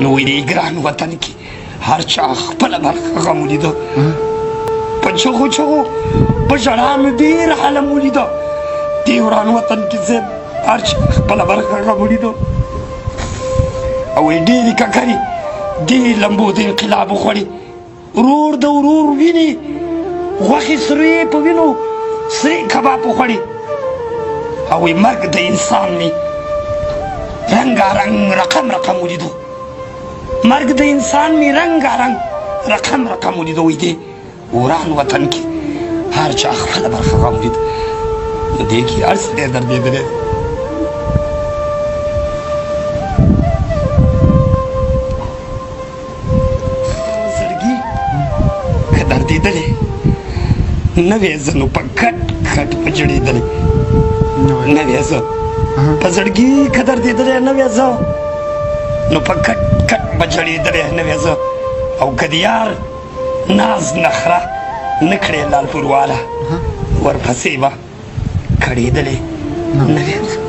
نو وایي ګران وطن کې هر چا خپله برخه غم ولیده په چغو چغو په ژړا مې ډېر حالم ولیده دې وران وطن کې صاحب هر چا خپله برخه غم ولیده او وایي ډېرې ککرې دې لمبو د انقلاب وخوړې ورور د ورور وینې غوښې سرې په وینو سرې کباب وخوړې او وایي مرګ د انسان مې رنګارنګ رقم رقم ولیدو مرګ د انسان مې رنګارنګ رقم رقم ولیدو وایي دې وران وطن کې هر چا خپله برخه غم ولید نو دې کې هر سړی دردېدلی زړګي که دردېدلی نه وې زه نو په کټ کټ په جړېدلی نه وې زه په زړګي که دردېدلی نه وې زه نو په کټ کټ په جړېدلی نه وې زه او که د یار ناز نخره نه کړې لال پورواله ورپسې به کړېدلی نه وې